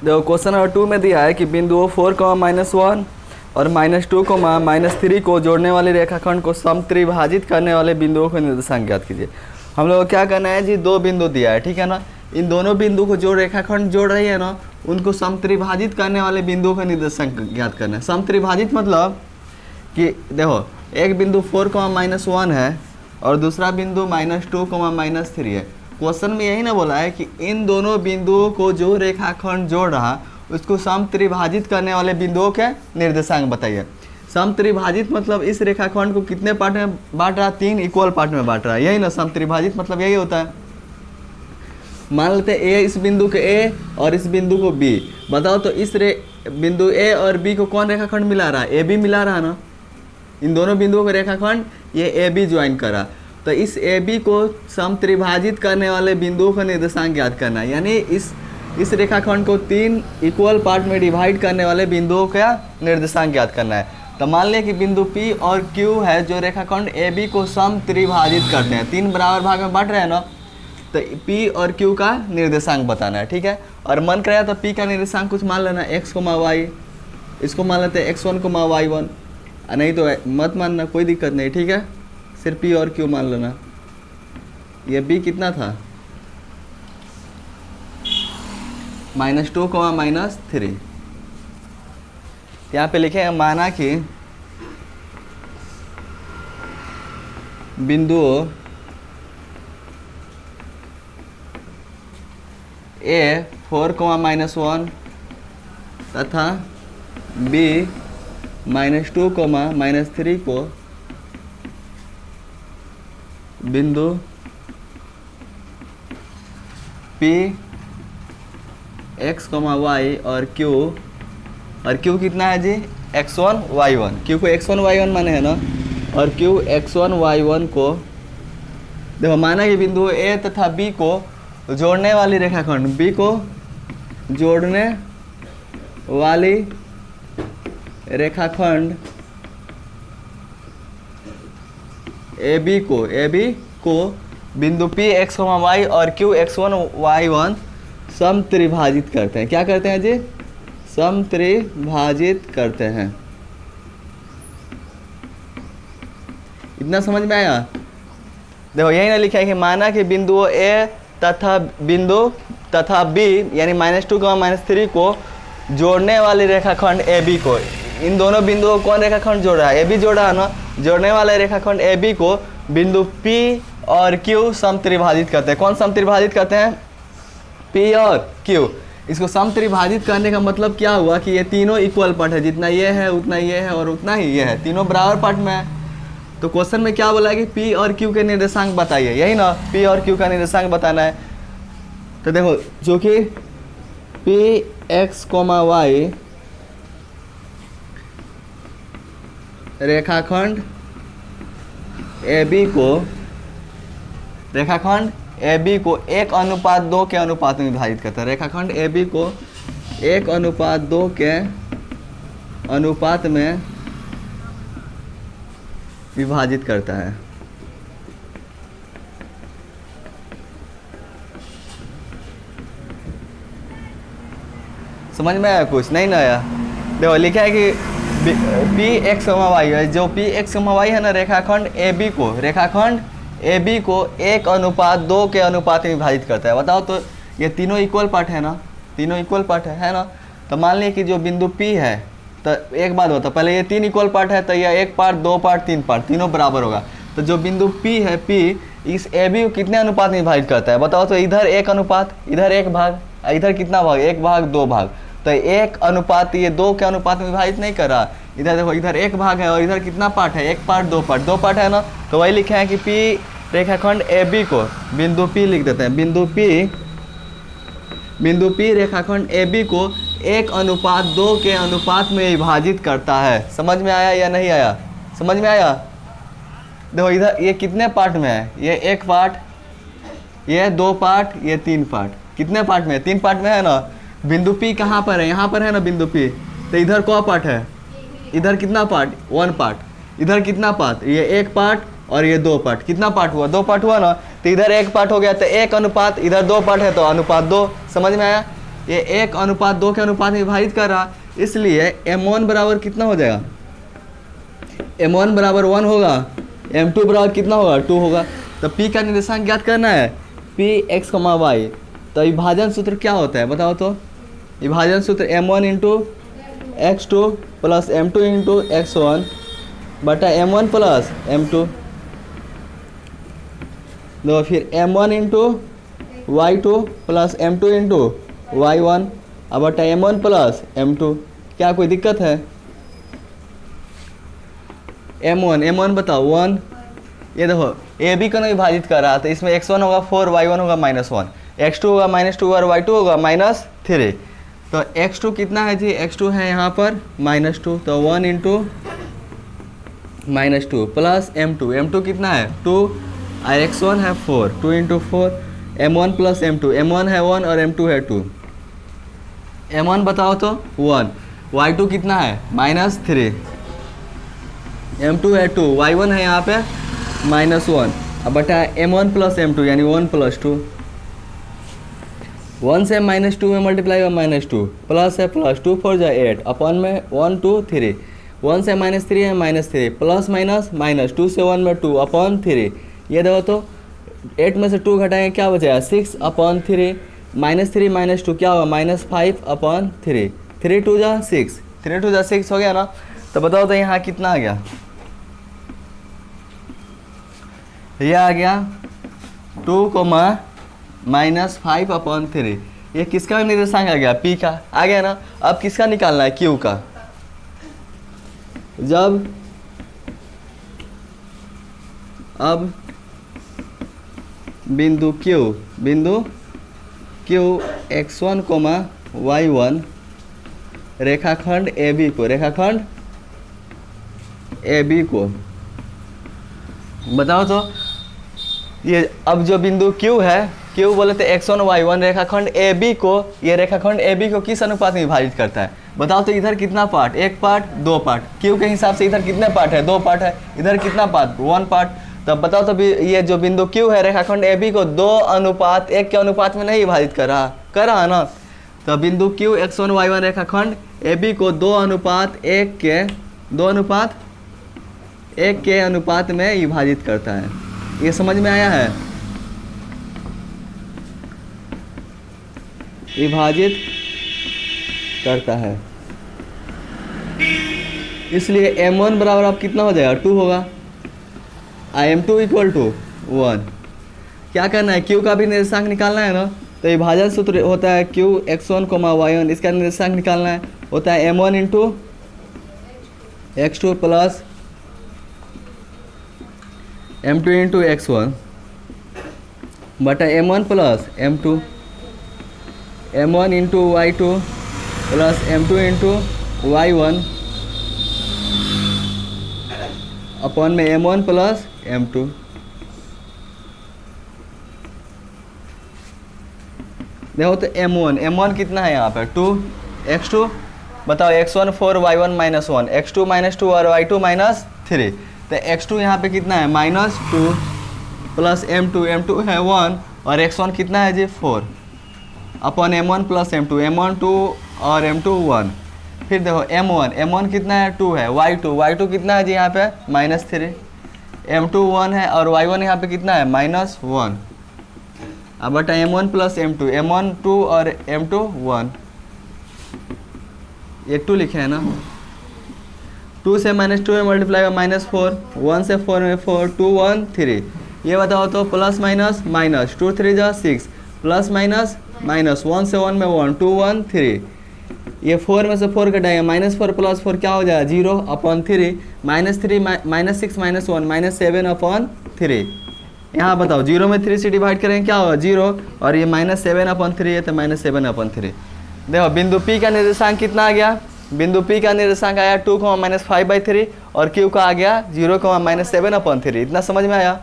देखो question number 2 में दिया है कि बिंदुओं 4, -1 और -2, -3 को जोड़ने वाले रेखाखंड को समत्रिभाजित करने वाले बिंदुओं को निर्देशांक ज्ञात कीजिए। हम लोग को क्या करना है जी, दो बिंदु दिया है, ठीक है ना। इन दोनों बिंदु को जो रेखाखंड जोड़ रही है ना, उनको समत्रिभाजित करने वाले बिंदुओं का निर्देशांक ज्ञात करना है। समत्रिभाजित मतलब कि देखो एक बिंदु 4, -1 है और दूसरा बिंदु -2, -3 है। क्वेश्चन में यही ना बोला है कि इन दोनों बिंदुओं को जो रेखाखंड जोड़ रहा उसको समत्रिभाजित करने वाले बिंदुओं के निर्देशांक बताइए। समत्रिभाजित मतलब इस रेखाखंड को कितने पार्ट में बांट रहा, 3 इक्वल पार्ट में बांट रहा है। यही ना समत्रिभाजित मतलब यही होता है। मान लेते हैं ए, इस बिंदु को ए और इस बिंदु को बी। बताओ तो इस बिंदु ए और बी को कौन रेखाखंड मिला रहा है, ए बी मिला रहा है ना। इन दोनों बिंदुओं का रेखाखंड ये ए बी ज्वाइन करा, तो इस ए बी को समत्रिभाजित करने वाले बिंदुओं का निर्देशांक ज्ञात करना है। यानी इस रेखाखंड को 3 इक्वल पार्ट में डिवाइड करने वाले बिंदुओं का निर्देशांक ज्ञात करना है। तो मान लिया कि बिंदु P और Q है जो रेखाखंड ए बी को समत्रिभाजित करते हैं, 3 बराबर भाग में बांट रहे हैं ना, तो P और Q का निर्देशांक बताना है, ठीक है। और मन कराया तो P का निर्देशांक कुछ मान लेना x, y, इसको मान लेते हैं x1, y1, नहीं तो मत मानना, कोई दिक्कत नहीं, ठीक है। सिर्फ P और Q मान लेना। ये B कितना था, -2, -3। यहाँ पे लिखे हैं माना कि बिंदुओं A 4, -1 तथा B -2, -3 को बिंदु P x, y और Q कितना है जी, x1, y1। Q को x1, y1 माने है ना, और Q x1, y1 को देखो माना कि बिंदु A तथा B को जोड़ने वाली रेखाखंड, B को जोड़ने वाली रेखाखंड AB को बिंदु P x, y और Q x1, y1 समत्रिभाजित करते हैं। क्या करते हैं जी, समत्रिभाजित करते हैं। इतना समझ में आया। देखो यही ना लिखा है कि माना कि बिंदुओं A तथा B यानी -2, -3 को जोड़ने वाली रेखाखंड AB को, इन दोनों बिंदुओं को कौन रेखाखंड जोड़ रहा है, AB जोड़ रहा है ना। जोड़ने वाले रेखाखंड AB को बिंदु P और Q समत्रिभाजित करते हैं। कौन समत्रिभाजित करते हैं, P और Q। इसको समत्रिभाजित करने का मतलब क्या हुआ कि ये तीनों इक्वल पार्ट है, जितना ये है उतना ये है और उतना ही ये है, तीनों बराबर पार्ट में है। तो क्वेश्चन में क्या बोला है कि P और Q के निर्देशांक बताइए, यही ना, P और Q का निर्देशांक बताना है। तो देखो जो कि P x, y रेखाखंड AB को 1:2 के अनुपात में विभाजित करता है। रेखाखंड AB को 1:2 के अनुपात में विभाजित करता है। समझ में आया, कुछ नहीं ना आया। देखो लिखा है कि P x, y है, जो P x, y है ना, रेखाखंड AB को 1:2 के अनुपात में विभाजित करता है। बताओ तो ये तीनों इक्वल पार्ट है ना, तीनों इक्वल पार्ट है ना। तो मान लिया कि जो बिंदु P है, तो एक बात होता, पहले ये 3 इक्वल पार्ट है, तो ये 1 पार्ट, 2 पार्ट, 3 पार्ट, तीनों बराबर होगा। तो जो बिंदु P है, P इस AB को कितने अनुपात में विभाजित करता है, बताओ तो। इधर 1 अनुपात, इधर 1 भाग, इधर कितना भाग, 1 भाग, 2 भाग। तो 1 अनुपात ये 2 के अनुपात में विभाजित नहीं कर रहा। इधर देखो, इधर 1 भाग है और इधर कितना पार्ट है, 1 पार्ट, 2 पार्ट, 2 पार्ट है ना। तो वही लिखे हैं कि P रेखाखंड AB को बिंदु P लिख देते हैं। बिंदु P रेखाखंड AB को 1:2 के अनुपात में विभाजित करता है। समझ में आया या नहीं आया, समझ में आया। देखो इधर ये कितने पार्ट में है, ये 1 पार्ट, ये 2 पार्ट, ये 3 पार्ट, कितने पार्ट में, 3 पार्ट में है ना। बिंदु P कहाँ पर है, यहाँ पर है ना बिंदु P। तो इधर कौन पार्ट है, इधर कितना पार्ट, 1 पार्ट। इधर कितना पार्ट, ये 1 पार्ट और ये 2 पार्ट, कितना पार्ट हुआ, 2 पार्ट हुआ ना। तो इधर 1 पार्ट हो गया, तो 1 अनुपात, इधर 2 पार्ट है तो अनुपात 2। समझ में आया। ये 1:2 के अनुपात में विभाजित कर रहा, इसलिए m1 बराबर कितना हो जाएगा, m1 बराबर 1 होगा, m2 बराबर कितना होगा, 2 होगा। तो p का निर्देशांक ज्ञात करना है, p x, y। तो विभाजन सूत्र क्या होता है बताओ तो, विभाजन सूत्र m1 into x2 plus m2 into x1 बटा m1 प्लस m2, दो फिर m1 into y2 plus m2 into y1 अब बटा m1 प्लस m2। क्या कोई दिक्कत है, m1 बताओ 1, ये देखो ए बी को ना विभाजित कर रहा, तो इसमें x1 होगा 4, y1 होगा -1, x2 होगा -2 और y2 होगा -3। तो x2 कितना है जी, x2 है यहाँ पर -2, तो 1 इंटू -2 प्लस m2 कितना है 2 और x1 है 4, 2 into 4, m1 plus m2, m1 है 1 और m2 है 2। m1 बताओ तो 1, y2 कितना है -3, m2 है 2, y1 है यहाँ पे -1 अब बटा m1 प्लस m2 यानी 1 प्लस 2, 1 से -2 में मल्टीप्लाई हुआ -2 प्लस है प्लस 2 4 जा 8 अपन में 1 2 3, 1 से -3 है -3 प्लस माइनस -2 से 1 में 2 अपॉन 3। ये देखो तो 8 में से 2 घटाएंगे क्या बचेगा 6 अपॉन 3, -3 -2 क्या होगा -5/3, 3 2 जा 6, 3 2 जा 6 हो गया ना। तो बताओ तो यहाँ कितना आ गया, यह आ गया 2 -5/3। ये किसका निर्देशांक आ गया, p का आ गया ना। अब किसका निकालना है, q का। जब अब बिंदु q x1, y1 रेखाखंड AB को बताओ तो, ये अब जो बिंदु q है, q बोले तो x1 y1 रेखाखंड AB को, ये रेखाखंड AB को किस अनुपात में विभाजित करता है बताओ तो। इधर कितना पार्ट, 1 पार्ट 2 पार्ट, q के हिसाब से इधर कितने पार्ट है, 2 पार्ट है, इधर कितना पार्ट 1 पार्ट। तब बताओ तो ये जो बिंदु q है रेखाखंड AB को 2:1 के अनुपात में नहीं विभाजित कर रहा है ना। तो बिंदु q x1 y1 रेखाखंड AB को 2:1 के अनुपात में विभाजित करता है। ये समझ में आया है, विभाजित करता है, इसलिए m1 बराबर अब कितना हो जाएगा 2 होगा, m2 इक्वल टू 1। क्या करना है, q का भी निर्देशांक निकालना है ना। तो विभाजन सूत्र होता है q x1, y1, इसका निर्देशांक निकालना है, होता है m1 into x2 plus m2 into x1 बटा m1 plus m2, m1 into y2 plus m2 into y1 upon में m1 प्लस m2। देखो तो m1 कितना है यहाँ पर 2, x2 बताओ x1 4 y1 -1, x2 -2 और y2 -3। तो x2 यहाँ पे कितना है -2 प्लस m2 है 1 और x1 कितना है जी 4 upon m1 plus m2, m1 2 और m2 1। फिर देखो m1 कितना है 2 है, y2 कितना है जी यहाँ पे -3, m2 1 है और y1 यहाँ पे कितना है -1 अब बटा m1 प्लस m2, m1 2 और m2 1। ये 2 लिखे है ना, 2 से -2 में मल्टीप्लाई हुआ -4, 1 से 4 में 4, 2 1 3। ये बताओ तो प्लस माइनस 2 3 जा 6 प्लस माइनस 1 से 1 में 1, 2 1 3। ये 4 में से 4 घटाएंगे -4 प्लस 4 क्या हो जाएगा 0 अपॉन 3, -6 -1 -7/3। यहाँ बताओ 0 में 3 से डिवाइड करेंगे क्या होगा 0 और ये -7/3 है तो -7/3। देखो बिंदु P का निर्देशांक कितना आ गया, बिंदु P का निर्देशांक आया 2, -5/3 और Q का आ गया 0, -7/3। इतना समझ में आया।